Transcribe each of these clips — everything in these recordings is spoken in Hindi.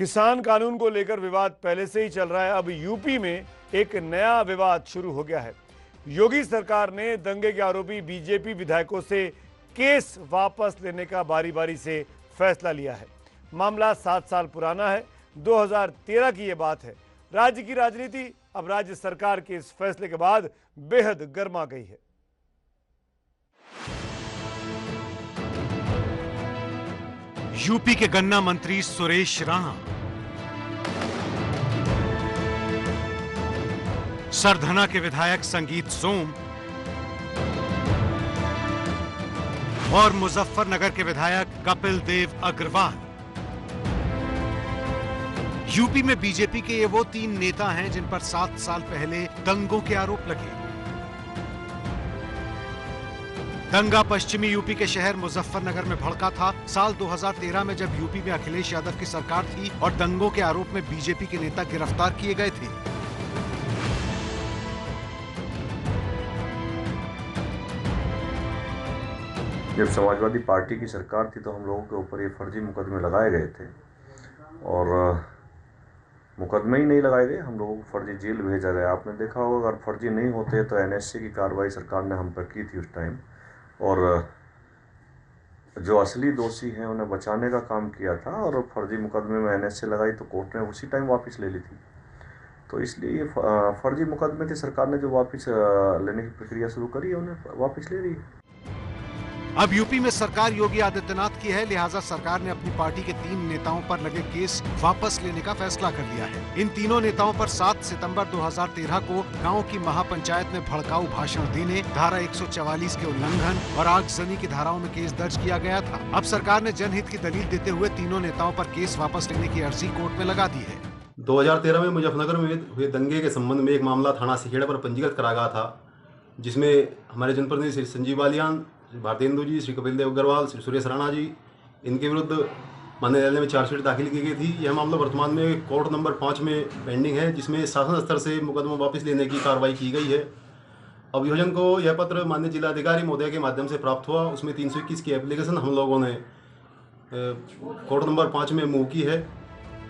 किसान कानून को लेकर विवाद पहले से ही चल रहा है। अब यूपी में एक नया विवाद शुरू हो गया है। योगी सरकार ने दंगे के आरोपी बीजेपी विधायकों से केस वापस लेने का बारी बारी से फैसला लिया है। मामला 7 साल पुराना है, 2013 की यह बात है। राज्य की राजनीति अब राज्य सरकार के इस फैसले के बाद बेहद गर्मा गई है। यूपी के गन्ना मंत्री सुरेश राणा, सरधना के विधायक संगीत सोम और मुजफ्फरनगर के विधायक कपिल देव अग्रवाल। यूपी में बीजेपी के ये वो 3 नेता हैं जिन पर 7 साल पहले दंगों के आरोप लगे। दंगा पश्चिमी यूपी के शहर मुजफ्फरनगर में भड़का था। साल 2013 में जब यूपी में अखिलेश यादव की सरकार थी और दंगों के आरोप में बीजेपी के नेता गिरफ्तार किए गए थे। जब समाजवादी पार्टी की सरकार थी तो हम लोगों के ऊपर ये फर्जी मुकदमे लगाए गए थे और मुकदमे ही नहीं लगाए गए, हम लोगों को फर्जी जेल भेजा गया। आपने देखा होगा, अगर फर्जी नहीं होते तो एनएसए की कार्रवाई सरकार ने हम पर की थी उस टाइम, और जो असली दोषी हैं उन्हें बचाने का काम किया था, और फर्जी मुकदमे में एनएसए लगाई तो कोर्ट ने उसी टाइम वापस ले ली थी। तो इसलिए ये फर्जी मुकदमे थे, सरकार ने जो वापस लेने की प्रक्रिया शुरू करी है उन्हें वापस ले रही है। अब यूपी में सरकार योगी आदित्यनाथ की है, लिहाजा सरकार ने अपनी पार्टी के 3 नेताओं पर लगे केस वापस लेने का फैसला कर लिया है। इन तीनों नेताओं पर 7 सितंबर 2013 को गांव की महापंचायत में भड़काऊ भाषण देने, धारा 144 के उल्लंघन और आगजनी की धाराओं में केस दर्ज किया गया था। अब सरकार ने जनहित की दलील देते हुए तीनों नेताओं पर केस वापस लेने की अर्जी कोर्ट में लगा दी है। 2013 में मुजफ्फरनगर में हुए दंगे के संबंध में एक मामला थाना सिखेड़ा पर पंजीकृत करा गया था, जिसमें हमारे जनप्रतिनिधि श्री संजीव बालियान, श्री भारतेंदु जी, श्री कपिल देव अग्रवाल, श्री सुरेश राणा जी, इनके विरुद्ध माननीय न्यायालय में चार्जशीट दाखिल की गई थी। यह मामला वर्तमान में कोर्ट नंबर 5 में पेंडिंग है, जिसमें शासन स्तर से मुकदमा वापस लेने की कार्रवाई की गई है। अभियोजन को यह पत्र माननीय जिलाधिकारी महोदय के माध्यम से प्राप्त हुआ। उसमें 321 की एप्लीकेशन हम लोगों ने कोर्ट नंबर 5 में मूव की है।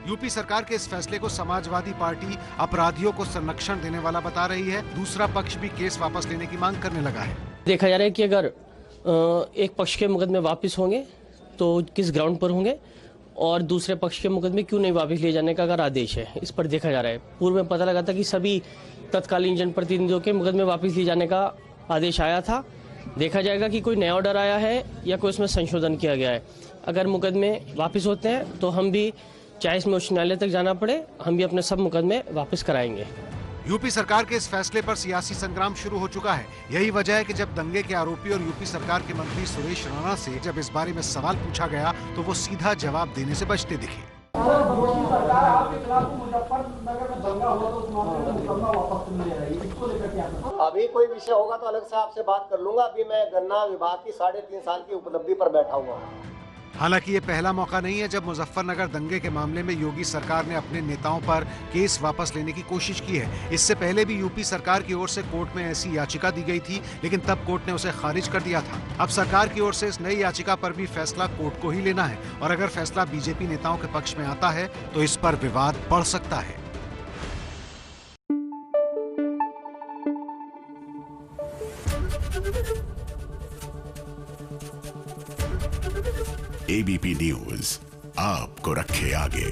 यूपी सरकार के इस फैसले को समाजवादी पार्टी अपराधियों को संरक्षण देने वाला बता रही है। दूसरा पक्ष भी केस वापस लेने की मांग करने लगा है। देखा जा रहा है कि अगर एक पक्ष के मुकदमे वापस होंगे तो किस ग्राउंड पर होंगे, और दूसरे पक्ष के मुकदमे क्यों नहीं वापस ले जाने का अगर आदेश है, इस पर देखा जा रहा है। पूर्व में पता लगा था कि सभी तत्कालीन जनप्रतिनिधियों के मुकदमे वापस लिए जाने का आदेश आया था। देखा जाएगा कि कोई नया ऑर्डर आया है या कोई उसमें संशोधन किया गया है। अगर मुकदमे वापस होते हैं तो हम भी, चाहे इसमें उच्च न्यायालय तक जाना पड़े, हम भी अपने सब मुकदमे वापस कराएंगे। यूपी सरकार के इस फैसले पर सियासी संग्राम शुरू हो चुका है। यही वजह है कि जब दंगे के आरोपी और यूपी सरकार के मंत्री सुरेश राणा से जब इस बारे में सवाल पूछा गया तो वो सीधा जवाब देने से बचते दिखे। अभी कोई विषय होगा तो अलग से आपसे बात कर लूंगा। अभी मैं गन्ना विभाग की 3.5 साल की उपलब्धि पर बैठा हुआ हूँ। हालांकि ये पहला मौका नहीं है जब मुजफ्फरनगर दंगे के मामले में योगी सरकार ने अपने नेताओं पर केस वापस लेने की कोशिश की है। इससे पहले भी यूपी सरकार की ओर से कोर्ट में ऐसी याचिका दी गई थी, लेकिन तब कोर्ट ने उसे खारिज कर दिया था। अब सरकार की ओर से इस नई याचिका पर भी फैसला कोर्ट को ही लेना है, और अगर फैसला बीजेपी नेताओं के पक्ष में आता है तो इस पर विवाद बढ़ सकता है। एबीपी न्यूज आपको रखे आगे।